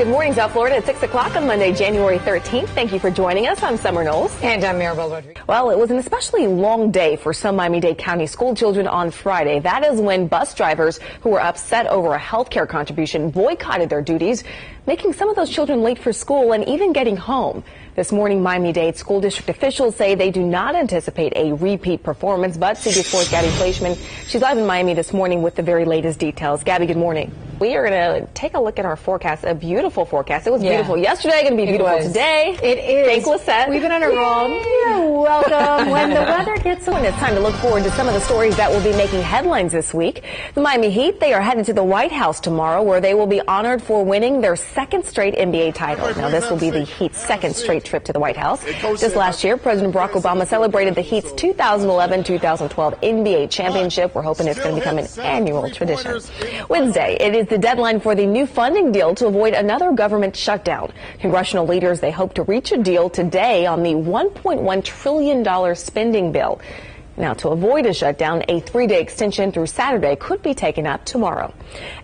Good morning, South Florida at 6 o'clock on Monday, January 13th. Thank you for joining us. I'm Summer Knowles. And I'm Maribel Rodriguez. Well, it was an especially long day for some Miami-Dade County school children on Friday. That is when bus drivers who were upset over a health care contribution boycotted their duties, making some of those children late for school and even getting home. This morning, Miami-Dade school district officials say they do not anticipate a repeat performance, but CBS4's Gabby Fleischman, she's live in Miami this morning with the very latest details. Gabby, good morning. We are going to take a look at our forecast, a beautiful forecast. It was beautiful yesterday, going to be beautiful today. It is. Thank Lisette. We've been on a roll. You're welcome. When the weather gets on, it's time to look forward to some of the stories that will be making headlines this week. The Miami Heat, they are headed to the White House tomorrow, where they will be honored for winning their second straight NBA title. Now, this will be the Heat's second straight trip to the White House. Just last year, President Barack Obama celebrated the Heat's 2011-2012 NBA championship. We're hoping it's going to become an annual tradition. Wednesday, it is the deadline for the new funding deal to avoid another government shutdown. Congressional leaders, they hope to reach a deal today on the $1.1 trillion spending bill. Now, to avoid a shutdown, a 3-day extension through Saturday could be taken up tomorrow.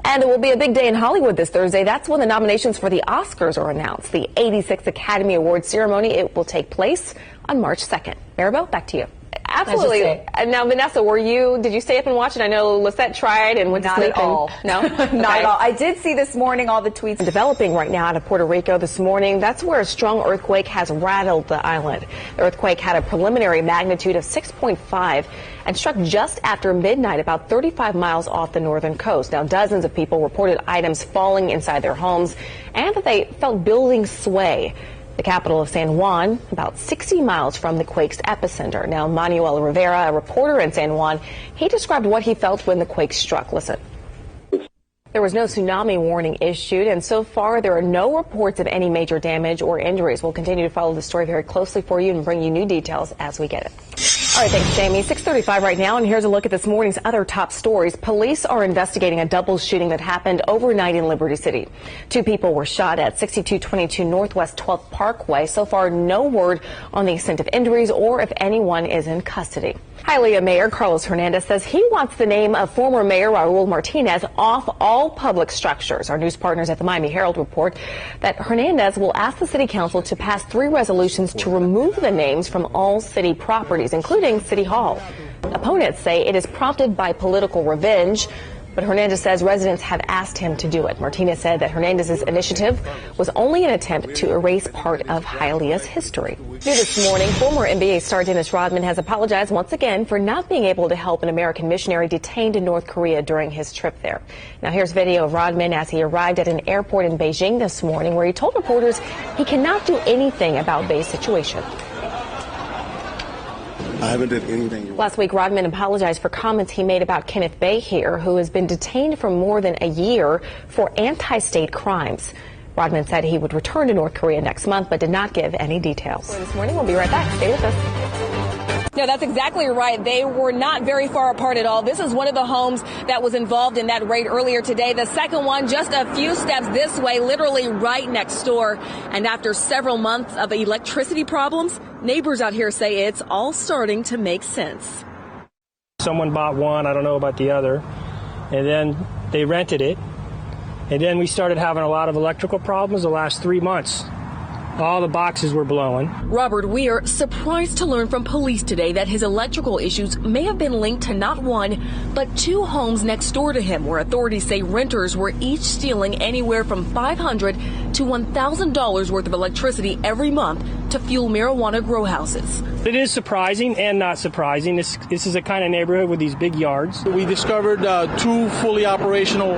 And it will be a big day in Hollywood this Thursday. That's when the nominations for the Oscars are announced. The 86th Academy Awards ceremony, it will take place on March 2nd. Maribel, back to you. Absolutely. Now, Vanessa, did you stay up and watch it? I know Lisette tried and went to sleep. Not at all. No? Not at all. I did see this morning all the tweets. Developing right now out of Puerto Rico this morning. That's where a strong earthquake has rattled the island. The earthquake had a preliminary magnitude of 6.5 and struck just after midnight, about 35 miles off the northern coast. Now, dozens of people reported items falling inside their homes and that they felt buildings sway. The capital of San Juan, about 60 miles from the quake's epicenter. Now, Manuel Rivera, a reporter in San Juan, he described what he felt when the quake struck. Listen. There was no tsunami warning issued, and so far there are no reports of any major damage or injuries. We'll continue to follow the story very closely for you and bring you new details as we get it. All right, thanks, Jamie. 6:35 right now, and here's a look at this morning's other top stories. Police are investigating a double shooting that happened overnight in Liberty City. 2 people were shot at 6222 Northwest 12th Parkway. So far, no word on the extent of injuries or if anyone is in custody. Hialeah Mayor Carlos Hernandez says he wants the name of former Mayor Raul Martinez off all public structures. Our news partners at the Miami Herald report that Hernandez will ask the city council to pass 3 resolutions to remove the names from all city properties, including City Hall. Opponents say it is prompted by political revenge, but Hernandez says residents have asked him to do it. Martinez said that Hernandez's initiative was only an attempt to erase part of Hialeah's history. New this morning, former NBA star Dennis Rodman has apologized once again for not being able to help an American missionary detained in North Korea during his trip there. Now, here's video of Rodman as he arrived at an airport in Beijing this morning, where he told reporters he cannot do anything about Bay's situation. I haven't done anything. Last week, Rodman apologized for comments he made about Kenneth Bay here, who has been detained for more than a year for anti-state crimes. Rodman said he would return to North Korea next month, but did not give any details. This morning, we'll be right back. Stay with us. No, that's exactly right. They were not very far apart at all. This is one of the homes that was involved in that raid earlier today. The second one just a few steps this way, literally right next door. And after several months of electricity problems, neighbors out here say it's all starting to make sense. Someone bought one, I don't know about the other, and then they rented it. And then we started having a lot of electrical problems the last 3 months. All the boxes were blowing. Robert Weir surprised to learn from police today that his electrical issues may have been linked to not one, but 2 homes next door to him, where authorities say renters were each stealing anywhere from $500 to $1,000 worth of electricity every month to fuel marijuana grow houses. It is surprising and not surprising. This is a kind of neighborhood with these big yards. We discovered 2 fully operational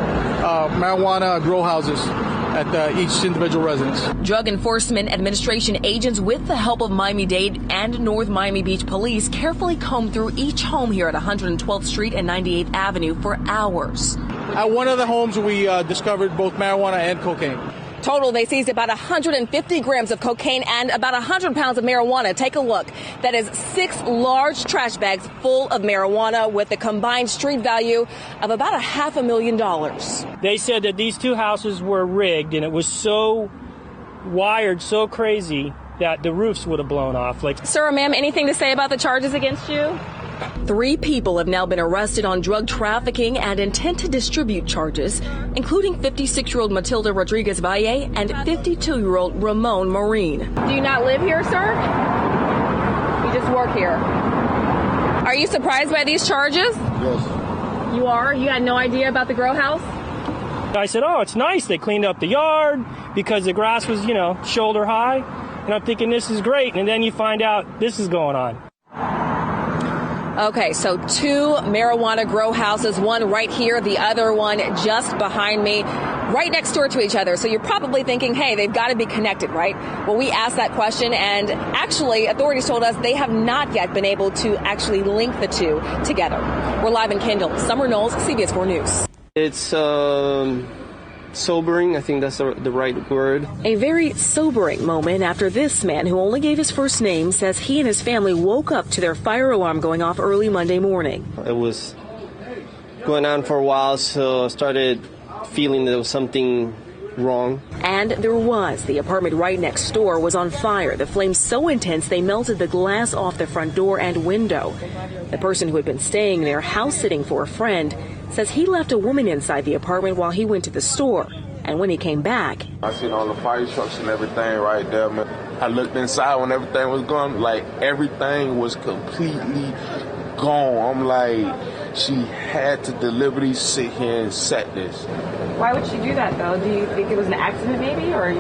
marijuana grow houses at each individual residence. Drug Enforcement Administration agents, with the help of Miami-Dade and North Miami Beach Police, carefully combed through each home here at 112th Street and 98th Avenue for hours. At one of the homes, we discovered both marijuana and cocaine. Total, they seized about 150 grams of cocaine and about 100 pounds of marijuana. Take a look. That is 6 large trash bags full of marijuana with a combined street value of about $500,000. They said that these 2 houses were rigged, and it was so wired, so crazy, that the roofs would have blown off. Sir or ma'am, anything to say about the charges against you? 3 people have now been arrested on drug trafficking and intent to distribute charges, including 56-year-old Matilda Rodriguez Valle and 52-year-old Ramon Marin. Do you not live here, sir? You just work here. Are you surprised by these charges? Yes. You are? You had no idea about the grow house? I said, oh, it's nice. They cleaned up the yard because the grass was, shoulder high. And I'm thinking this is great. And then you find out this is going on. Okay, so 2 marijuana grow houses, one right here, the other one just behind me, right next door to each other. So you're probably thinking, hey, they've got to be connected, right? Well, we asked that question, and actually authorities told us they have not yet been able to actually link the 2 together. We're live in Kendall. Summer Knowles, CBS 4 News. It's sobering, I think that's the right word. A very sobering moment after this man, who only gave his first name, says he and his family woke up to their fire alarm going off early Monday morning. It was going on for a while, so I started feeling there was something wrong. And there was. The apartment right next door was on fire. The flames so intense they melted the glass off the front door and window. The person who had been staying there, house sitting for a friend, says he left a woman inside the apartment while he went to the store. And when he came back, I seen all the fire trucks and everything right there, man. I looked inside when everything was gone, like everything was completely gone. I'm like, she had to deliberately sit here and set this. Why would she do that, though? Do you think it was an accident, maybe, or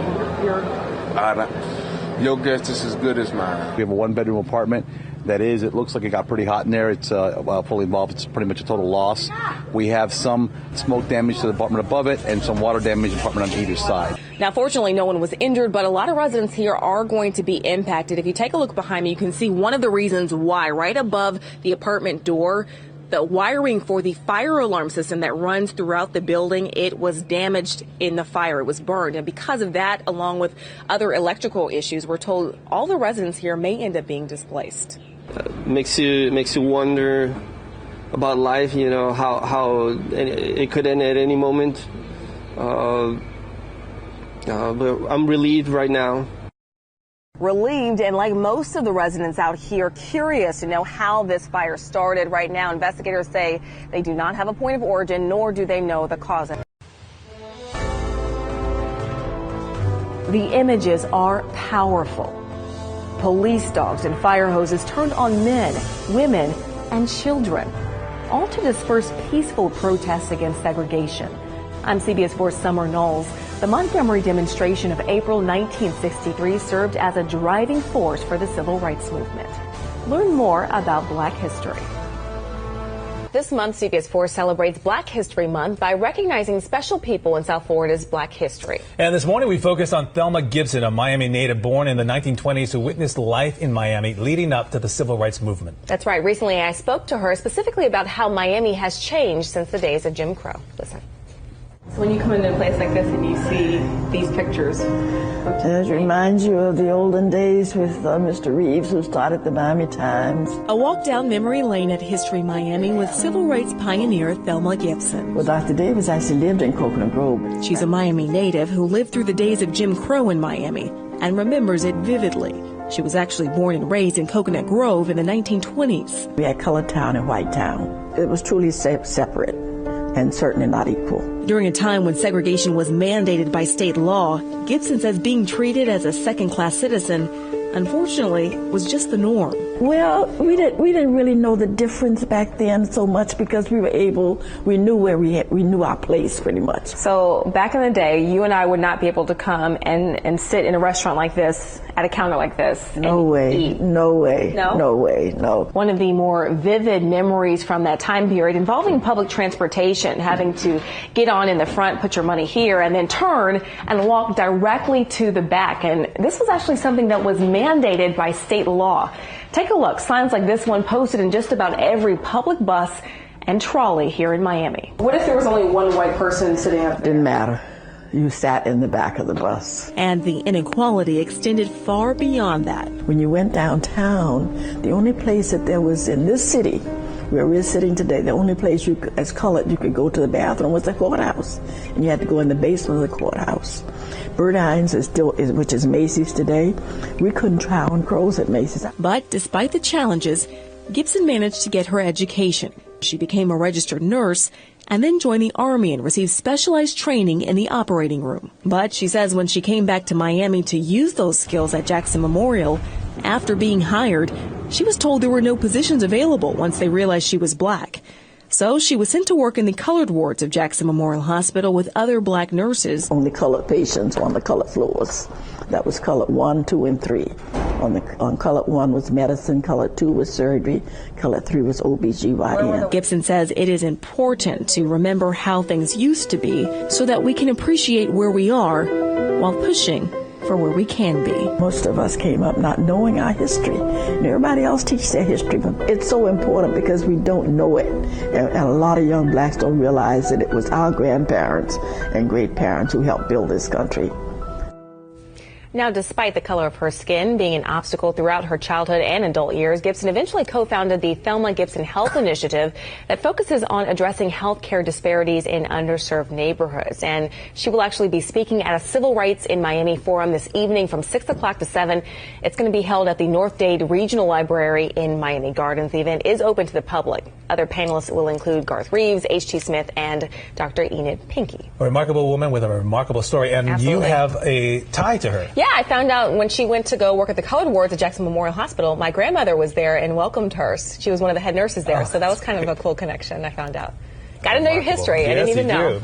your guess is as good as mine. We have a 1-bedroom apartment. It looks like it got pretty hot in there. It's fully involved. It's pretty much a total loss. We have some smoke damage to the apartment above it and some water damage to the apartment on either side. Now, fortunately, no one was injured, but a lot of residents here are going to be impacted. If you take a look behind me, you can see one of the reasons why. Right above the apartment door, the wiring for the fire alarm system that runs throughout the building, it was damaged in the fire. It was burned. And because of that, along with other electrical issues, we're told all the residents here may end up being displaced. Makes you wonder about life, how it could end at any moment. But I'm relieved right now. Relieved, and like most of the residents out here, curious to know how this fire started. Right now, investigators say they do not have a point of origin, nor do they know the cause of it. The images are powerful. Police dogs and fire hoses turned on men, women, and children, all to disperse peaceful protests against segregation. I'm CBS 4's Summer Knowles. The Montgomery demonstration of April 1963 served as a driving force for the civil rights movement. Learn more about Black history. This month, CBS 4 celebrates Black History Month by recognizing special people in South Florida's Black history. And this morning we focused on Thelma Gibson, a Miami native born in the 1920s who witnessed life in Miami leading up to the civil rights movement. That's right. Recently, I spoke to her specifically about how Miami has changed since the days of Jim Crow. Listen. So when you come into a place like this and you see these pictures, it reminds you of the olden days with Mr. Reeves, who started the Miami Times. A walk down memory lane at History Miami with civil rights pioneer Thelma Gibson. Well, Dr. Davis actually lived in Coconut Grove. She's a Miami native who lived through the days of Jim Crow in Miami and remembers it vividly. She was actually born and raised in Coconut Grove in the 1920s. We had Colored Town and White Town. It was truly separate and certainly not equal. During a time when segregation was mandated by state law, Gibson says being treated as a second-class citizen, unfortunately, was just the norm. Well, we didn't really know the difference back then so much because we knew where we knew our place pretty much. So back in the day, you and I would not be able to come and sit in a restaurant like this, at a counter like this. No way. No way. No? No way. No. One of the more vivid memories from that time period involving public transportation, having to get on in the front, put your money here, and then turn and walk directly to the back. And this was actually something that was mandated by state law. Take a look. Signs like this one posted in just about every public bus and trolley here in Miami. What if there was only one white person sitting up there? Didn't matter. You sat in the back of the bus. And the inequality extended far beyond that. When you went downtown, the only place that there was in this city, where we're sitting today, the only place as colored you could go to the bathroom was the courthouse. And you had to go in the basement of the courthouse. Bert Hines which is Macy's today. We couldn't try on crows at Macy's. But despite the challenges, Gibson managed to get her education. She became a registered nurse and then joined the Army and received specialized training in the operating room. But she says when she came back to Miami to use those skills at Jackson Memorial, after being hired, she was told there were no positions available once they realized she was black. So she was sent to work in the colored wards of Jackson Memorial Hospital with other black nurses. Only colored patients on the colored floors. That was colored 1, 2, and 3. On colored 1 was medicine, colored 2 was surgery, colored 3 was OBGYN. Gibson says it is important to remember how things used to be so that we can appreciate where we are while pushing for where we can be. Most of us came up not knowing our history. And everybody else teaches their history, but it's so important because we don't know it. And a lot of young blacks don't realize that it was our grandparents and great parents who helped build this country. Now, despite the color of her skin being an obstacle throughout her childhood and adult years, Gibson eventually co-founded the Thelma Gibson Health Initiative that focuses on addressing health care disparities in underserved neighborhoods. And she will actually be speaking at a Civil Rights in Miami forum this evening from 6 o'clock to 7. It's going to be held at the North Dade Regional Library in Miami Gardens. The event is open to the public. Other panelists will include Garth Reeves, H.T. Smith, and Dr. Enid Pinky. A remarkable woman with a remarkable story, and Absolutely. You have a tie to her. Yeah, I found out when she went to go work at the colored wards at Jackson Memorial Hospital, my grandmother was there and welcomed her. She was one of the head nurses there, so that was kind of a cool connection, I found out. Got to know your history. I didn't even know.